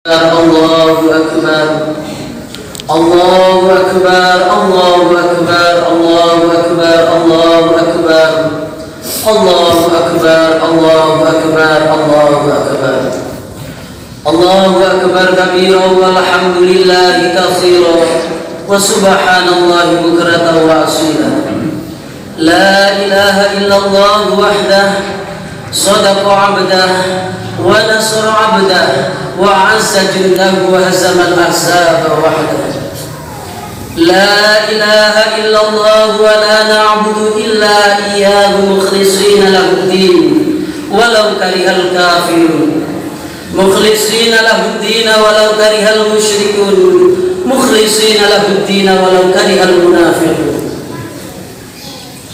الله أكبر الله أكبر الله أكبر الله أكبر الله أكبر الله أكبر الله أكبر الله أكبر الله أكبر كبيرا والحمد لله كثيرا وسبحان الله بكرة وأصيلا لا إله إلا الله وحده صدق عبده ونصر عبده وعز جنده وهزم الأحزاب وحده لا إله إلا الله ولا نعبد إلا إياه مخلصين له الدين ولو كره الكافرون مخلصين له الدين ولو كره المشركون مخلصين له الدين ولو كره المنافقون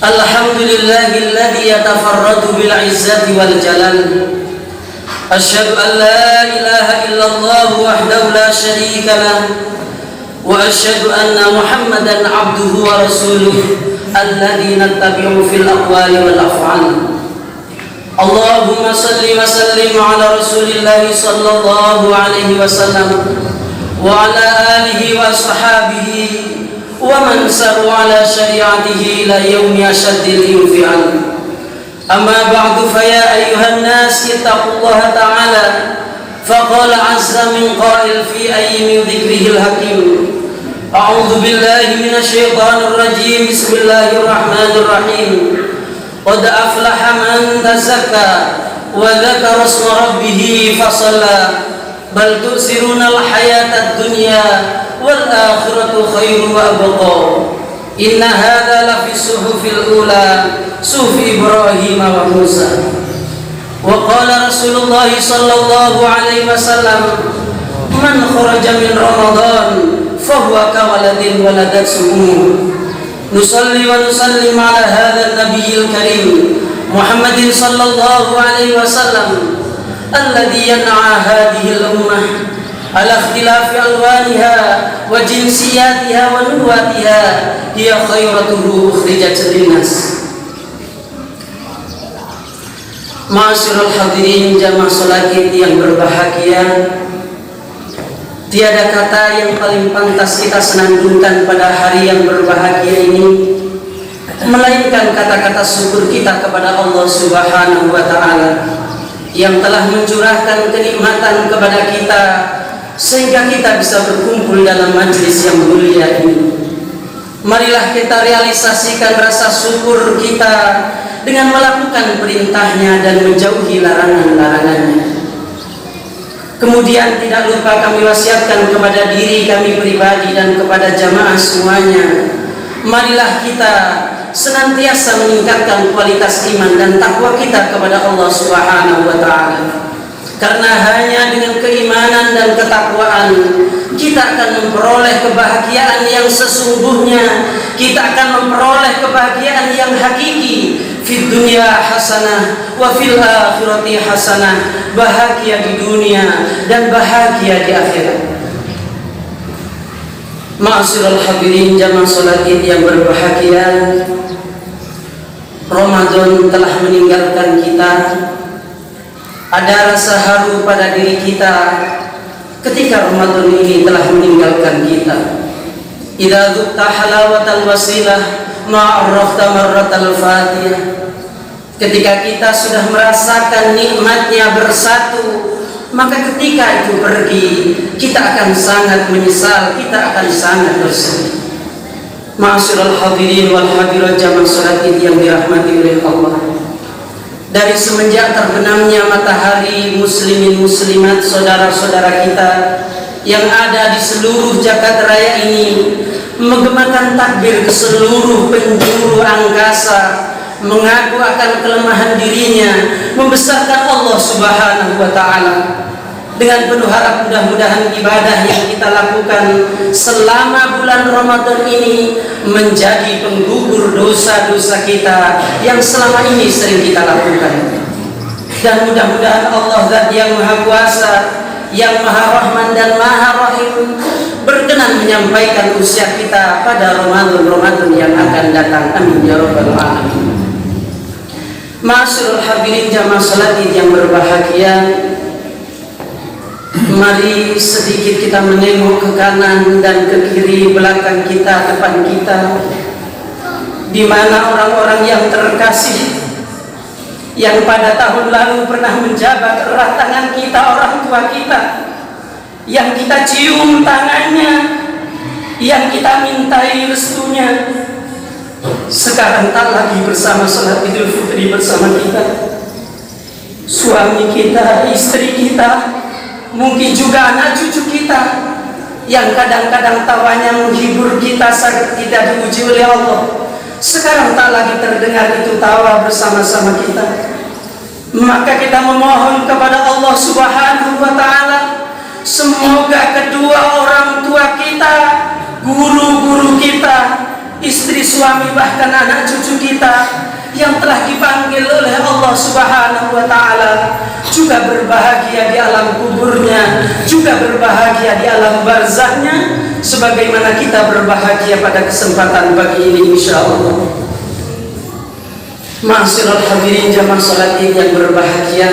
الحمد لله الذي يتفرد بالعزة والجلال أشهد أن لا إله إلا الله وحده لا شريك له وأشهد أن محمدا عبده ورسوله الذي نتبع في الأقوال والأفعال اللهم صل وسلم على رسول الله صلى الله عليه وسلم وعلى آله وصحابه ومن ساروا على شريعته إلى يوم أشد الانفعال أما بعد فيا أيها الناس اتقوا الله تعالى فقال عز من قائل في أيم ذكره الحكيم أعوذ بالله من الشيطان الرجيم بسم الله الرحمن الرحيم قد أفلح من تزكى وذكر اسم ربه فصلى بل تؤثرون الحياة الدنيا والآخرة خير وأبقى إن هذا لفي الصحف الأولى صحف إبراهيم وموسى وقال رسول الله صلى الله عليه وسلم من خرج من رمضان فهو كولد ولدته أمه نصلي ونسلم على هذا النبي الكريم محمد صلى الله عليه وسلم الذي ينعى هذه الأمة على اختلاف ألوانها وجنسياتها ونواتها هي خيرته أخرجت للناس. Ma'asyiral hadirin jamaah salat yang berbahagia, tiada kata yang paling pantas kita senandungkan pada hari yang berbahagia ini melainkan kata-kata syukur kita kepada Allah Subhanahu wa taala yang telah mencurahkan kenikmatan kepada kita sehingga kita bisa berkumpul dalam majelis yang mulia ini. Marilah kita realisasikan rasa syukur kita dengan melakukan perintahnya dan menjauhi larangan-larangannya. Kemudian tidak lupa kami wasiatkan kepada diri kami pribadi dan kepada jamaah semuanya, marilah kita senantiasa meningkatkan kualitas iman dan takwa kita kepada Allah Subhanahu wa taala. Karena hanya dengan keimanan dan ketakwaan kita akan memperoleh kebahagiaan yang sesungguhnya, kita akan memperoleh kebahagiaan yang hakiki. Fid dunya hasanah wa fil akhirati hasanah, bahagia di dunia dan bahagia di akhirat. Ma'asyiral hadirin jamaah salat yang berbahagia, Ramadan telah meninggalkan kita. Ada rasa haru pada diri kita ketika Ramadan ini telah meninggalkan kita. Idza dzukta halawatal wasilah ma'arrafta marratal fatihah. Ketika kita sudah merasakan nikmatnya bersatu, maka ketika itu pergi kita akan sangat menyesal, kita akan sangat bersedih. Ma'asyiral hadirin wal hadirat jamaah salat yang dirahmati oleh Allah, dari semenjak terbenamnya matahari, muslimin muslimat saudara-saudara kita yang ada di seluruh jagat raya ini menggemakan takbir ke seluruh penjuru angkasa, mengaku akan kelemahan dirinya, membesarkan Allah Subhanahu wa taala. Dengan penuh harap mudah-mudahan ibadah yang kita lakukan selama bulan Ramadan ini menjadi penggugur dosa-dosa kita yang selama ini sering kita lakukan. Dan mudah-mudahan Allah Zat yang Maha Kuasa, yang Maha Rahman dan Maha Rahim berkenan menyampaikan usia kita pada Ramadan yang akan datang. Amin ya rabbal alamin. Ma'asyiral hadirin jamaah salat yang berbahagia, Mari sedikit kita menengok ke kanan dan ke kiri, belakang kita, depan kita, di mana orang-orang yang terkasih yang pada tahun lalu pernah menjabat erat tangan kita, orang tua kita, yang kita cium tangannya, yang kita mintai restunya, sekarang tak lagi bersama salat Idul Fitri bersama kita. Suami kita, istri kita, mungkin juga anak cucu kita, yang kadang-kadang tawanya menghibur kita saat kita diuji oleh Allah, sekarang tak lagi terdengar itu tawa bersama-sama kita. Maka kita memohon kepada Allah Subhanahu wa Ta'ala, semoga kedua orang tua kita, guru-guru kita, istri, suami, bahkan anak cucu kita yang telah dipanggil oleh Allah Subhanahu wa Ta'ala juga berbahagia di alam kuburnya, juga berbahagia di alam barzahnya, sebagaimana kita berbahagia pada kesempatan pagi ini insyaallah. Ma'asyiral hadirin jamaah salat Id yang berbahagia,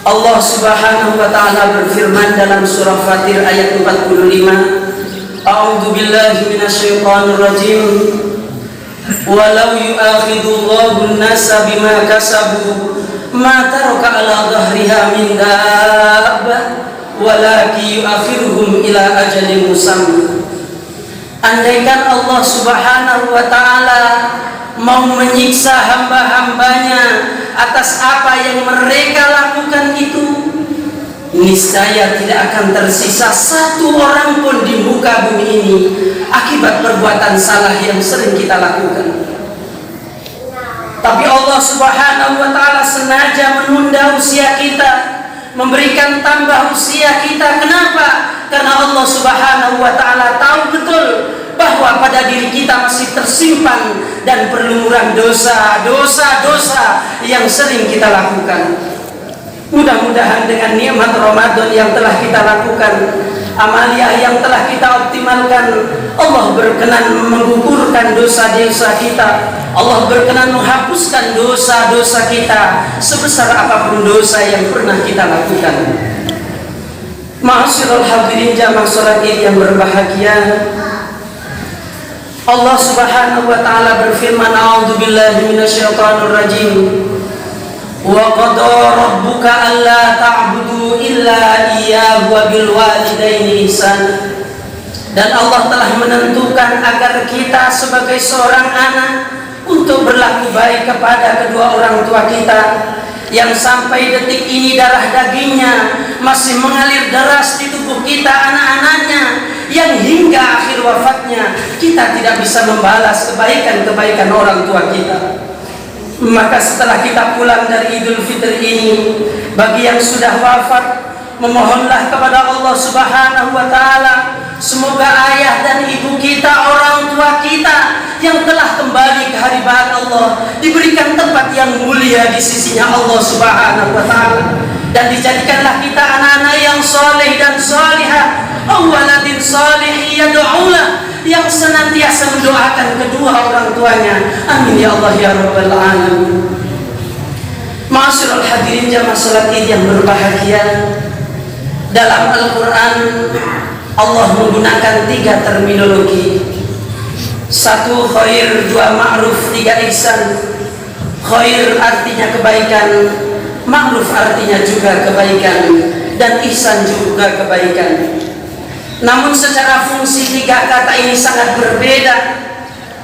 Allah Subhanahu wa Ta'ala berfirman dalam surah Fatir ayat 45, A'udzu billahi minasyaitonir rajim. Walau yu'akhidullahu an-nasa bima kasabu ma taraka ala dhahriha min dabbah walakin yu'akhiruhum ila ajalin musamma. Andaikan Allah Subhanahu wa Ta'ala mau menyiksa hamba-hambanya atas apa yang mereka lakukan itu, niscaya tidak akan tersisa satu orang pun di muka bumi ini akibat perbuatan salah yang sering kita lakukan. Tapi Allah Subhanahu wa Ta'ala sengaja menunda usia kita, memberikan tambah usia kita. Kenapa? Karena Allah Subhanahu wa Ta'ala tahu betul bahwa pada diri kita masih tersimpan dan perlumuran dosa-dosa yang sering kita lakukan. Mudah-mudahan dengan nikmat Ramadan yang telah kita lakukan, amalia yang telah kita optimalkan, Allah berkenan menggugurkan dosa-dosa kita, Allah berkenan menghapuskan dosa-dosa kita sebesar apapun dosa yang pernah kita lakukan. Ma'asyiral hadirin jamaah salat Id yang berbahagia, Allah Subhanahu wa Ta'ala berfirman, A'udzu billahi minasyaitonir rajim. Wa qada rabbuka alla ta'budu illa iyyahu wa bil walidaini ihsana. Dan Allah telah menentukan agar kita sebagai seorang anak untuk berlaku baik kepada kedua orang tua kita yang sampai detik ini darah dagingnya masih mengalir deras di tubuh kita, anak-anaknya yang hingga akhir wafatnya kita tidak bisa membalas kebaikan-kebaikan orang tua kita. Maka setelah kita pulang dari Idul Fitri ini, bagi yang sudah wafat, memohonlah kepada Allah Subhanahu wa Ta'ala, semoga ayah dan ibu kita, orang tua kita yang telah kembali ke hadirat Allah diberikan tempat yang mulia di sisinya Allah Subhanahu wa Ta'ala, dan dijadikanlah kita anak-anak yang soleh dan solihah, awaladin solih yad'ulah, yang senantiasa mendoakan kedua orang tuanya. Amin ya Allah ya Rabbal Alamin. Ma'asyiral hadirin jamaah salat Id yang berbahagia, dalam Al-Quran Allah menggunakan 3 terminologi. 1 khair, 2 ma'ruf, 3 ihsan. Khair artinya kebaikan, ma'ruf artinya juga kebaikan, dan ihsan juga kebaikan. Namun secara fungsi 3 kata ini sangat berbeda.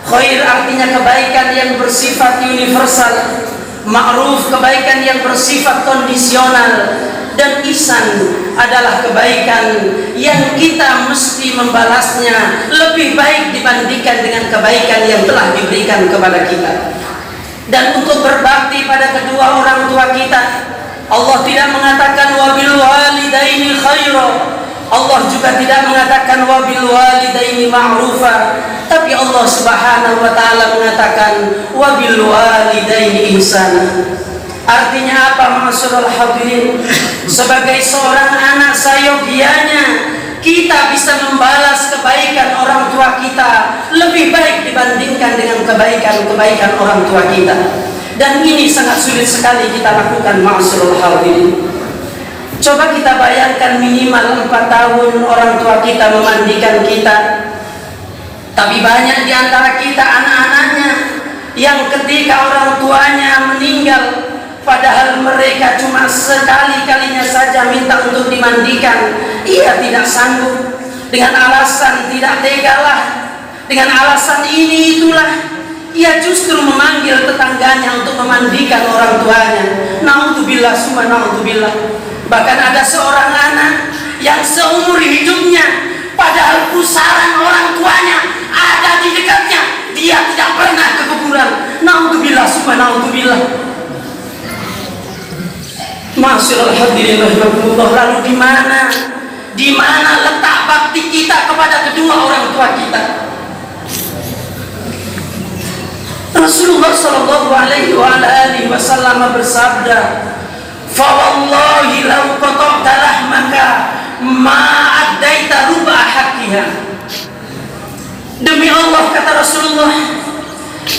Khair artinya kebaikan yang bersifat universal, ma'ruf kebaikan yang bersifat kondisional, dan ihsan adalah kebaikan yang kita mesti membalasnya lebih baik dibandingkan dengan kebaikan yang telah diberikan kepada kita. Dan untuk berbakti pada kedua orang tua kita, Allah tidak mengatakan wabil walidaini khaira, Allah juga tidak mengatakan wabil walidaini ma'rufa, tapi Allah Subhanahu wa Ta'ala mengatakan wabil walidaini ihsana. Artinya apa, ma'asyiral hadirin? Sebagai seorang anak sayogianya, kita bisa membalas kebaikan orang tua kita lebih baik dibandingkan dengan kebaikan-kebaikan orang tua kita. Dan ini sangat sulit sekali kita lakukan, ma'asyiral hadirin. Coba kita bayangkan minimal 4 tahun orang tua kita memandikan kita. Tapi banyak di antara kita anak-anaknya yang ketika orang tuanya meninggal, padahal mereka cuma sekali-kalinya saja minta untuk dimandikan, ia tidak sanggup. Dengan alasan tidak tegalah, dengan alasan ini itulah, ia justru memanggil tetangganya untuk memandikan orang tuanya. Naudzubillah summa naudzubillah. Bahkan ada seorang anak yang seumur hidupnya, padahal pusaran orang tuanya ada di dekatnya, dia tidak pernah ke kuburan. Naudzubillah summa naudzubillah. Ma'asyiral hadirin rahimakumullah. Lalu di mana letak bakti kita kepada kedua orang tua kita? Rasulullah sallallahu alaihi wasallam bersabda, "Fa wallahi law qata'ta lahmaka ma addaita ruba haqqiha." Demi Allah, kata Rasulullah,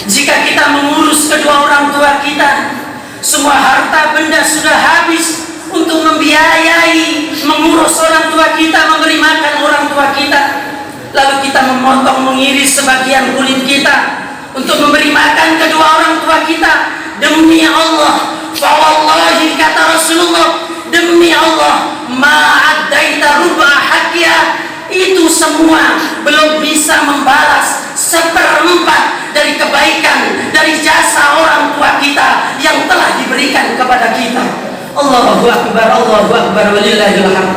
jika kita mengurus kedua orang tua kita, semua harta benda sudah habis untuk membiayai mengurus orang tua kita, memberi makan orang tua kita, lalu kita memotong, mengiris sebagian kulit kita untuk memberi makan kedua orang tua kita. Demi Allah, fawallahi, kata Rasulullah, demi Allah, ma'addaita ruba haqqiha, itu semua belum bisa membalas 1/4 dari kebaikan, dari jasa orang tua kita yang telah diberikan kepada kita. Allahu Akbar, Allahu Akbar, walillahil hamd.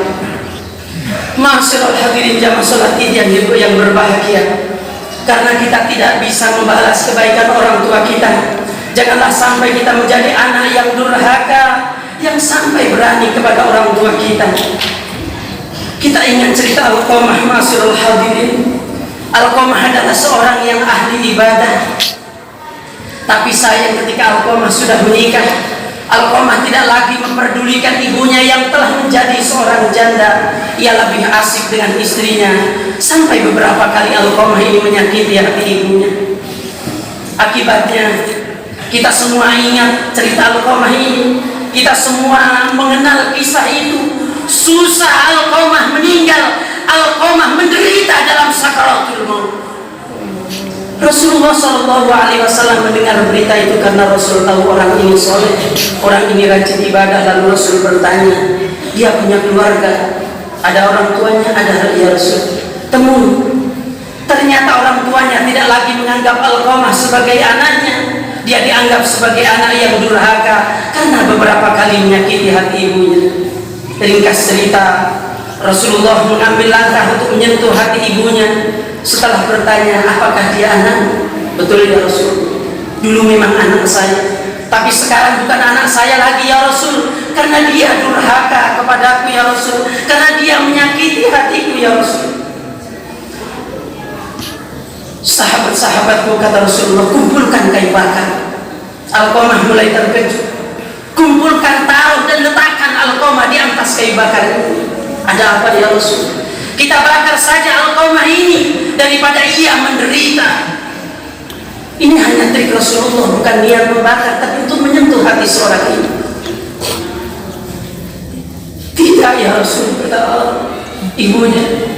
Ma'asyiral hadirin jamaah salat Id yang berbahagia, karena kita tidak bisa membalas kebaikan orang tua kita, janganlah sampai kita menjadi anak yang durhaka, yang sampai berani kepada orang tua kita. Kita ingat cerita Alqamah. Ma'asyiral hadirin, Alqamah adalah seorang yang ahli ibadah. Tapi sayang, ketika Alqamah sudah menikah, Alqamah tidak lagi memperdulikan ibunya yang telah menjadi seorang janda. Ia lebih asik dengan istrinya, sampai beberapa kali Alqamah ini menyakiti hati ibunya. Akibatnya kita semua ingat cerita Alqamah ini, kita semua mengenal kisah itu. Susah Alqamah meninggal, Alqamah menderita dalam sakaratul maut. Rasulullah Shallallahu Alaihi Wasallam mendengar berita itu karena Rasul tahu orang ini soleh, orang ini rajin ibadah. Lalu Rasul bertanya, dia punya keluarga, ada orang tuanya, ada, ya Rasul, temui. Ternyata orang tuanya tidak lagi menganggap Alqamah sebagai anaknya, dia dianggap sebagai anak yang durhaka karena beberapa kali menyakiti hati ibunya. Ringkas cerita, Rasulullah mengambil langkah untuk menyentuh hati ibunya. Setelah bertanya, apakah dia anak? Betul ya Rasul, dulu memang anak saya, tapi sekarang bukan anak saya lagi ya Rasul, karena dia durhaka kepadaku ya Rasul, karena dia menyakiti hatiku ya Rasul. Sahabat-sahabatku, kata Rasulullah, kumpulkan kayu bakar. Alqamah mulai terkejut. Kumpulkan, taruh dan letakkan Alqamah di atas kayu bakar ini. Ada apa ya Rasul? Kita bakar saja Alqamah ini daripada ia menderita. Ini hanya trik Rasulullah, bukan niat membakar, tapi untuk menyentuh hati seorang ini. Tidak ya Rasul, kata ibunya.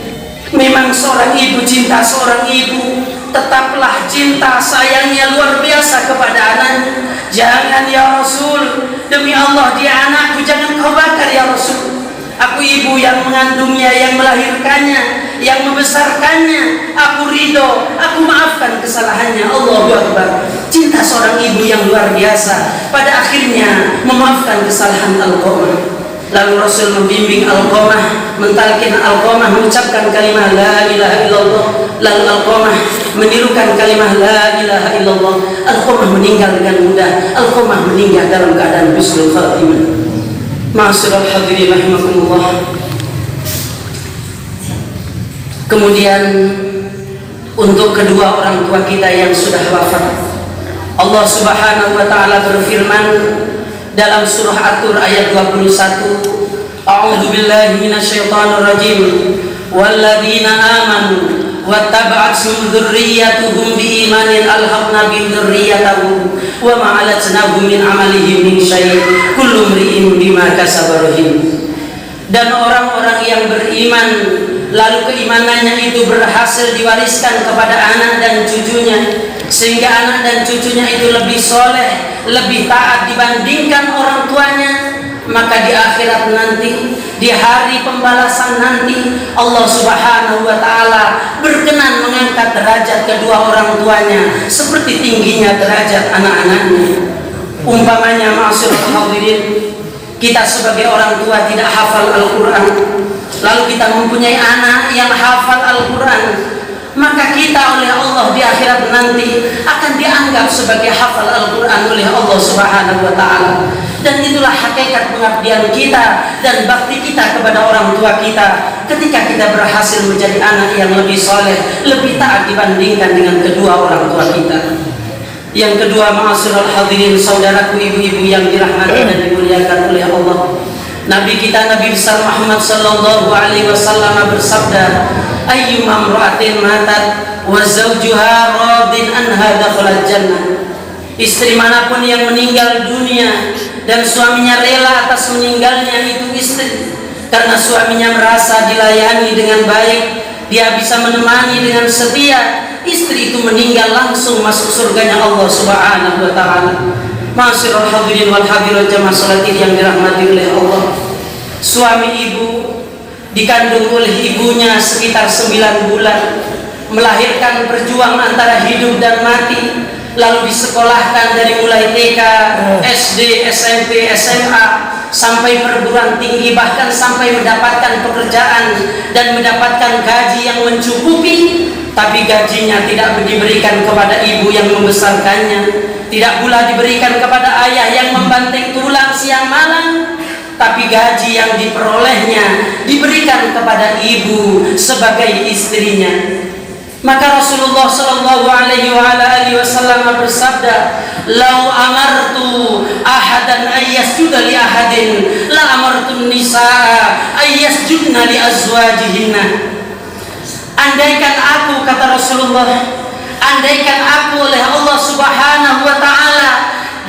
Memang seorang ibu, cinta seorang ibu tetaplah cinta sayangnya luar biasa kepada anaknya. Jangan ya Rasul, demi Allah dia anakku, jangan kau bakar ya Rasul. Aku ibu yang mengandungnya, yang melahirkannya, yang membesarkannya. Aku ridho, aku maafkan kesalahannya. Allahu Akbar. Cinta seorang ibu yang luar biasa, pada akhirnya memaafkan kesalahan Alqamah. Lalu Rasul membimbing Alqamah, mentalkin Alqamah mengucapkan kalimah la ilaha illallah. Lalu Alqamah menirukan kalimah la ilaha illallah. Alqamah meninggal dengan mudah. Alqamah meninggal dalam keadaan husnul khatimah. Ma'asyiral hadirin rahimakumullah. Kemudian untuk kedua orang tua kita yang sudah wafat, Allah Subhanahu wa taala berfirman dalam surah At-Tur ayat 21, A'udzu billahi minasyaitonir rajim. Walladzina amanu wattaba'athum dzurriyyatuhum biimanin alhaqna bi dzurriyyatihim wa ma 'alatnahum min 'amalihim min syai', kullu imri'in bima kasaba rahin. dan orang-orang yang beriman lalu keimanannya itu berhasil diwariskan kepada anak dan cucunya, sehingga anak dan cucunya itu lebih soleh, lebih taat dibandingkan orang tuanya, maka di akhirat nanti, di hari pembalasan nanti, Allah Subhanahu wa ta'ala berkenan mengangkat derajat kedua orang tuanya seperti tingginya derajat anak-anaknya. Umpamanya, ma'asyiral hadirin, kita sebagai orang tua tidak hafal Al-Quran, lalu kita mempunyai anak yang hafal Al-Quran, maka kita oleh Allah di akhirat nanti akan dianggap sebagai hafal Al-Quran oleh Allah Subhanahu wa ta'ala. Dan itulah hakikat pengabdian kita dan bakti kita kepada orang tua kita ketika kita berhasil menjadi anak yang lebih soleh, lebih taat dibandingkan dengan kedua orang tua kita. Yang kedua, ma'asyiral hadirin, saudaraku ibu-ibu yang dirahmati dan dimuliakan oleh Allah, Nabi kita Nabi besar Muhammad sallallahu alaihi wasallam bersabda, ayyuma imra'atin matat wa zawjuha radin anha dakhalat jannah. Istri manapun yang meninggal dunia dan suaminya rela atas meninggalnya itu istri, karena suaminya merasa dilayani dengan baik, dia bisa menemani dengan setia, istri itu meninggal langsung masuk surganya Allah Subhanahu wa ta'ala. Ma'asyiral hadirin wal hadirat jamaah salatin yang dirahmati oleh Allah, suami ibu dikandung oleh ibunya sekitar 9 bulan, melahirkan, berjuang antara hidup dan mati, lalu disekolahkan dari mulai TK, SD, SMP, SMA sampai perguruan tinggi, bahkan sampai mendapatkan pekerjaan dan mendapatkan gaji yang mencukupi, tapi gajinya tidak diberikan kepada ibu yang membesarkannya, tidak pula diberikan kepada ayah yang membanting tulang siang malam, tapi gaji yang diperolehnya diberikan kepada ibu sebagai istrinya. Maka Rasulullah sallallahu alaihi wasallam bersabda, "Lau amartu ahadan ayyasjuda li ahadin, la amartu nisaa ayyasjudna li azwajihinna." Andaikan aku, kata Rasulullah, andaikan aku oleh Allah Subhanahu wa ta'ala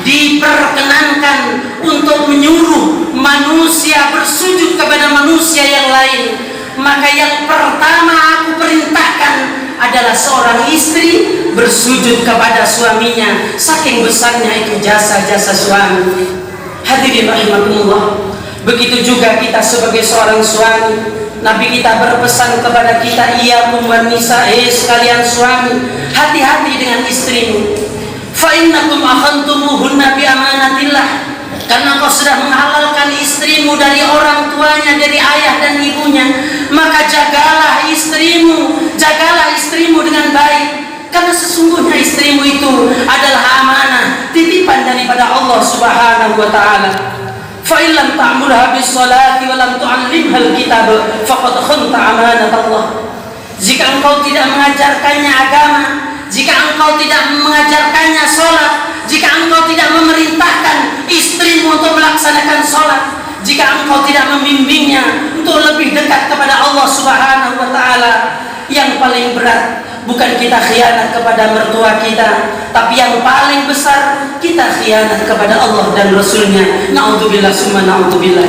diperkenankan untuk menyuruh manusia bersujud kepada manusia yang lain, maka yang pertama aku perintahkan adalah seorang istri bersujud kepada suaminya, saking besarnya itu jasa-jasa suami. Hadirin rahimakumullah, begitu juga kita sebagai seorang suami. Nabi kita berpesan kepada kita, iyyakum wan nisa, sekalian suami, hati-hati dengan istrimu. Fa innakum akhantumuhunna bi amanatillah, karena kau sudah menghalalkan istrimu dari orang tuanya, dari ayah dan ibunya, maka jagalah istrimu dengan baik, karena sesungguhnya istrimu itu adalah amanah, titipan daripada Allah Subhanahu wa ta'ala. Fa illam ta'murha bis salati wa lam tu'allimha al-kitab faqad khanta amanat Allah. Jika engkau tidak mengajarkannya agama, jika engkau tidak mengajarkannya salat, jika engkau tidak memerintahkan istrimu untuk melaksanakan salat, jika engkau tidak membimbingnya untuk lebih dekat kepada Allah Subhanahu wa ta'ala, yang paling berat bukan kita khianat kepada mertua kita, tapi yang paling besar kita khianat kepada Allah dan Rasulnya. Na'udzubillah summa na'udzubillah.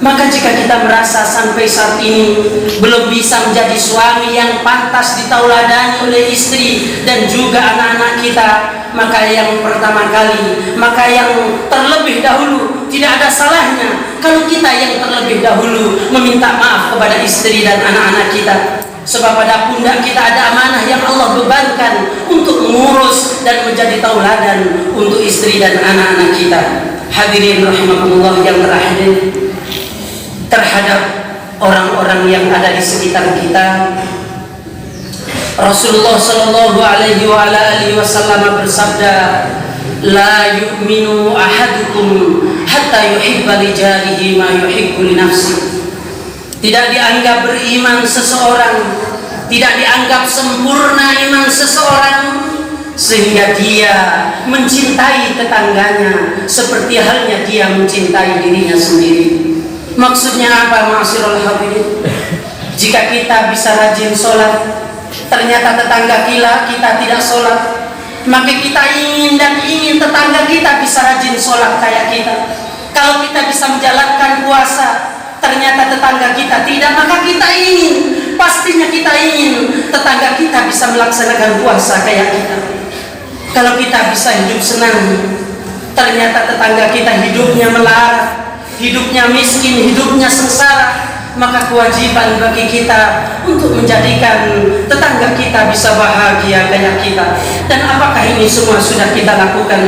Maka jika kita merasa sampai saat ini belum bisa menjadi suami yang pantas ditauladani oleh istri dan juga anak-anak kita, maka yang pertama kali, maka yang terlebih dahulu, tidak ada salahnya kalau kita yang terlebih dahulu meminta maaf kepada istri dan anak-anak kita. Sebab pada pundak kita ada amanah yang Allah bebankan untuk mengurus dan menjadi tauladan untuk istri dan anak-anak kita. Hadirin rahimakumullah yang terakhir, terhadap orang-orang yang ada di sekitar kita, Rasulullah sallallahu alaihi wasallam bersabda, la yu'minu ahadukum hatta yuhibba li jarihi ma yuhibbu li nafsihi. Tidak dianggap beriman seseorang, tidak dianggap sempurna iman seseorang sehingga dia mencintai tetangganya seperti halnya dia mencintai dirinya sendiri. Maksudnya apa, ma'asyiral hadirin? Jika kita bisa rajin sholat, ternyata tetangga kita tidak sholat, maka kita ingin tetangga kita bisa rajin sholat kayak kita. Kalau kita bisa menjalankan puasa, ternyata tetangga kita tidak, maka kita ingin, pastinya kita ingin tetangga kita bisa melaksanakan puasa kayak kita. Kalau kita bisa hidup senang, ternyata tetangga kita hidupnya melarat, hidupnya miskin, hidupnya sengsara, maka kewajiban bagi kita untuk menjadikan tetangga kita bisa bahagia kayak kita. Dan apakah ini semua sudah kita lakukan?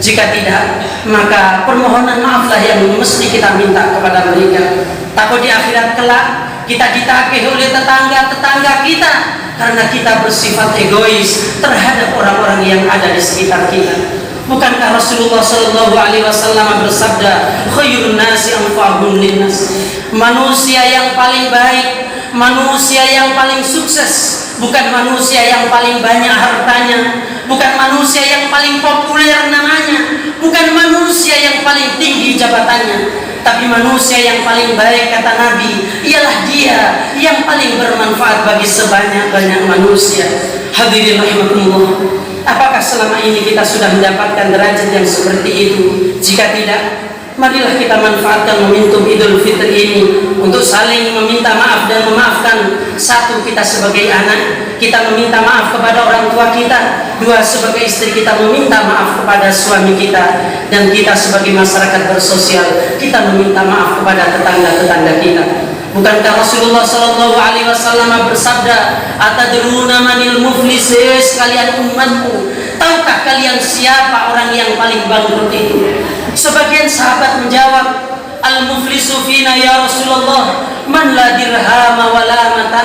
Jika tidak, maka permohonan maaflah yang mesti kita minta kepada mereka. Takut di akhirat kelak kita ditagih oleh tetangga-tetangga kita karena kita bersifat egois terhadap orang-orang yang ada di sekitar kita. Bukankah Rasulullah Shallallahu Alaihi Wasallam bersabda, khairun nasi anfa'uhum linnas, manusia yang paling baik, manusia yang paling sukses, bukan manusia yang paling banyak hartanya, bukan manusia yang paling populer namanya, bukan manusia yang paling tinggi jabatannya, tapi manusia yang paling baik kata Nabi ialah dia yang paling bermanfaat bagi sebanyak-banyak manusia. Hadirin rahimakumullah, apakah selama ini kita sudah mendapatkan derajat yang seperti itu? Jika tidak, marilah kita manfaatkan momentum Idul Fitri ini untuk saling meminta maaf dan memaafkan. Satu, kita sebagai anak, kita meminta maaf kepada orang tua kita. Dua, sebagai istri, kita meminta maaf kepada suami kita. Dan kita sebagai masyarakat bersosial, kita meminta maaf kepada tetangga-tetangga kita. Bukankah Rasulullah Shallallahu Alaihi Wasallam bersabda, atadruna manil muflis, sekalian umatku, tahukah kalian siapa orang yang paling bangkrut itu? Sebagian sahabat menjawab, al-muflisu fina ya Rasulullah man la dirhama wa la mata.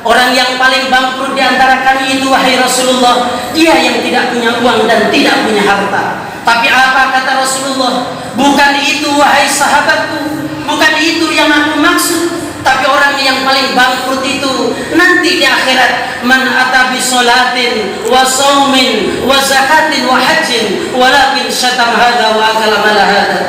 Orang yang paling bangkrut di antara kami itu, wahai Rasulullah, dia yang tidak punya uang dan tidak punya harta. Tapi apa kata Rasulullah? Bukan itu wahai sahabatku, bukan itu yang aku maksud. Tapi orang yang paling bangkrut itu nanti di akhirat, man ata bi sholatin wa shaumin wa zakatin wa hajjin walakin syatam hadza wa akala mala hadza.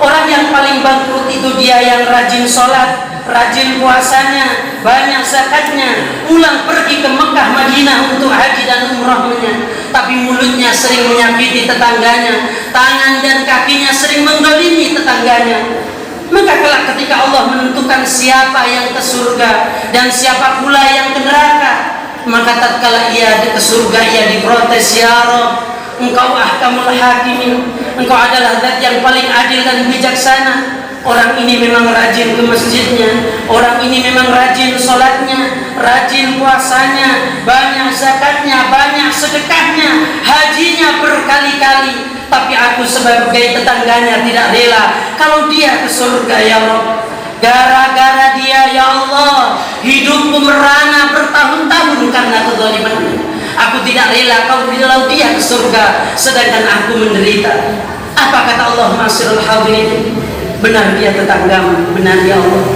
Orang yang paling bangkrut itu dia yang rajin sholat, rajin puasanya, banyak zakatnya, pulang pergi ke Mekah Madinah untuk haji dan umrahnya, tapi mulutnya sering menyakiti tetangganya, tangan dan kakinya sering mendolimi tetangganya. Maka kelak ketika Allah menentukan siapa yang ke surga dan siapa pula yang ke neraka, maka tatkala ia ke surga ia diprotes, ya Rabb, Engkau ahkamul hakimin, Engkau adalah zat yang paling adil dan bijaksana. Orang ini memang rajin ke masjidnya, orang ini memang rajin sholatnya, rajin puasanya, banyak zakatnya, banyak sedekahnya, hajinya berkali-kali. Tapi aku sebagai tetangganya tidak rela kalau dia ke surga, ya Rabb. Gara-gara dia, ya Allah, hidupku merana bertahun-tahun karena kezalimannya. Aku tidak rela kalau dia ke surga sedangkan aku menderita. Apa kata Allah? Masirul hadirin, benar dia tetanggamu, benar ya Allah.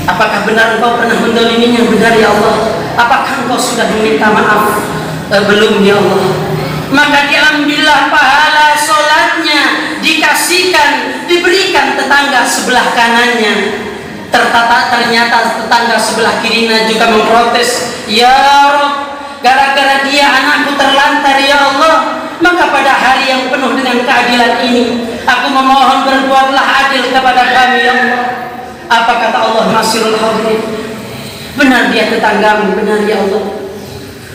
Apakah benar engkau pernah mendoliminya? Benar ya Allah. Apakah engkau sudah meminta maaf? Belum ya Allah. Maka diambillah pahala sholatnya, dikasihkan, diberikan tetangga sebelah kanannya. Ternyata tetangga sebelah kirinya juga memprotes, ya Rabb, gara-gara dia anakku terlantar ya Allah. Maka pada hari yang penuh dengan keadilan ini, aku memohon berbuatlah adil kepada kami ya Allah. Apa kata Allah? Masirul hadirin, benar dia tetanggamu, benar ya Allah.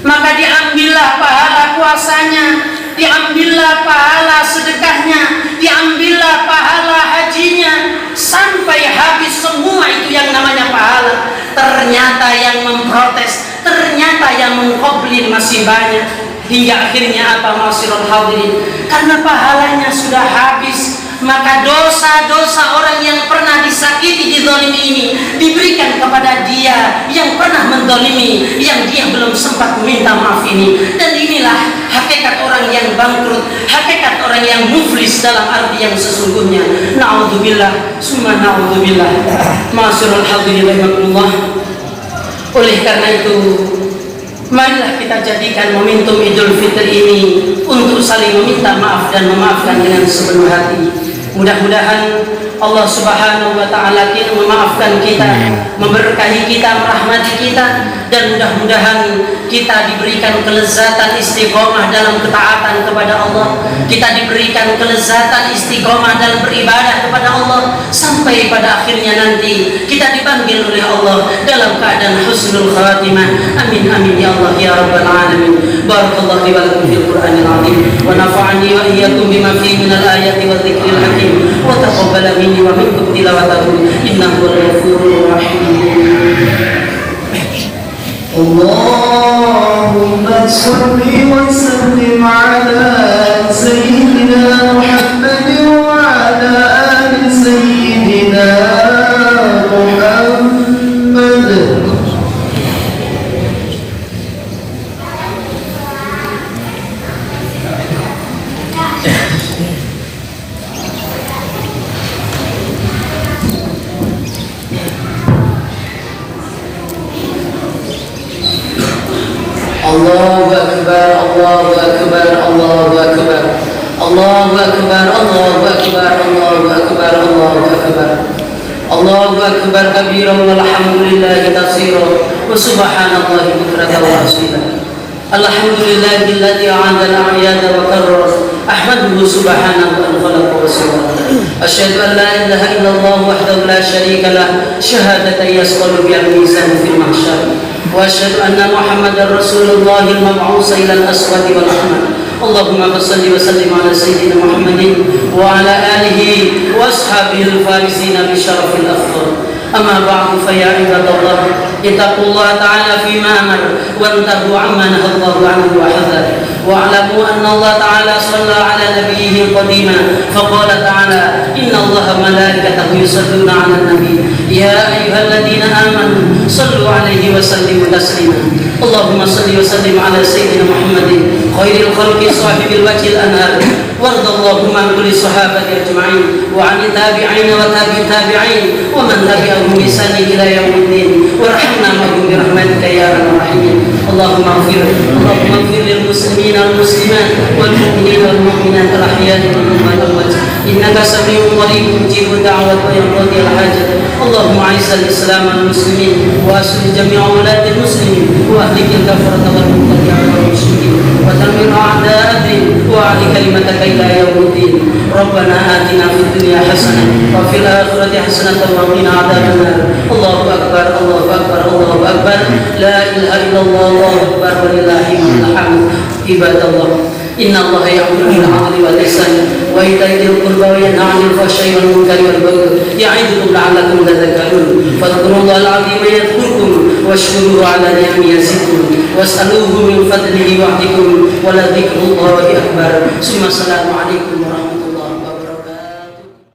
Maka diambillah pahala puasanya, diambillah pahala sedekahnya, diambillah pahala hajinya, sampai habis semua itu yang namanya pahala. Ternyata yang memprotes, ternyata yang mengkomplain masih banyak. Hingga akhirnya apa, masirul hadirin? Karena pahalanya sudah habis, maka dosa-dosa orang yang pernah disakiti, dizalimi ini diberikan kepada dia yang pernah mendolimi, yang dia belum sempat meminta maaf ini. Dan inilah hakikat orang yang bangkrut, hakikat orang yang muflis dalam arti yang sesungguhnya. Na'udzubillah, summa na'udzubillah. Ma'asyiral hadirin rahimakumullah. Oleh karena itu, marilah kita jadikan momentum Idul Fitri ini untuk saling meminta maaf dan memaafkan dengan sepenuh hati. Mudah-mudahan Allah Subhanahu wa taala memaafkan kita, memberkahi kita, merahmati kita, dan mudah-mudahan kita diberikan kelezatan istiqomah dalam ketaatan kepada Allah. Kita diberikan kelezatan istiqomah dalam beribadah kepada Allah sampai pada akhirnya nanti kita dipanggil oleh Allah dalam keadaan husnul khatimah. Amin amin ya Allah ya rabbal alamin. Barakallahu li wa lakum fil Qur'anil azim wa nafa'ani wa iyyakum bima fihi minal ayati wa dzikril hakim wa taqabbala minni wa minkum tilawatahu innahu al-ghafurur rahim. Allahumma shalli wa sallim ala sayyidina Muhammadin wa ala ali sayyidina Muhammad. Allahu akbar, Allahu akbar, Allahu akbar, Allahu akbar, Allahu akbar, Allahu akbar, Allahu akbar, Allahu akbar kabiran walhamdulillahi katsiran wa subhanallahi bukratan wa asila. Alhamdulillahilladzi a'adda al-a'yada wa karrara ahmaduhu subhanahu wa khalaqa wa sawwara. Asyhadu an la ilaha illallah wahdahu la syarika lah syahadatan yasqalu biha al-mizan fil mahsyar. وأشهد أن محمدا رسول الله المبعوث إلى الأسود والأحمر. اللهم صل وسلم على سيدنا محمد وعلى آله وأصحابه الفائزين بشرف الأفضل. أما بعد فيا عباد الله اتقوا الله تعالى فيما أمر وانتهوا عما نهى الله عنه وحذر واعلموا أن الله تعالى صلى على نبيه قديما فقال تعالى إن الله ملائكته يصلون على النبي يا أيها الذين آمنوا صلوا عليه وسلموا تسليما. اللهم صل وسلم على سيدنا محمد خير الخلق صاحب الوجه الأنهار وارض اللهم عن كل الصحابة أجمعين وعن التابعين وتابع التابعين ومن تبعهم بإحسان إلى يوم الدين وارحمنا معهم برحمتك يا أرحم الراحمين. اللهم اغفر للمسلمين والمسلمات والمؤمنين والمؤمنات الأحياء منهم والأموات إنك سميع قريب مجيب الدعوة ويقضي الحاجة. اللهم أعز الإسلام والمسلمين وأصلح جميع ولاة المسلمين وأهلك الكفرة والمبتدعين والمشركين وتدمر أعداء الدين وأعل كلمتك إلى يوم الدين. ربنا آتنا في الدنيا حسنة وفي الآخرة حسنة وقنا عذاب النار. الله أكبر الله أكبر الله أكبر لا إله إلا الله الله أكبر ولله الحمد. عباد الله إن الله يأمر بالعدل والإحسان وإيتاء ذي القربى وينهى عن الفحشاء والمنكر والبغي يعظكم لعلكم تذكرون. فاذكروا الله العظيم يذكركم واشكروه على نعمه يزدكم واسألوه من فضله يعطكم ولذكر الله أكبر. ثم السلام عليكم.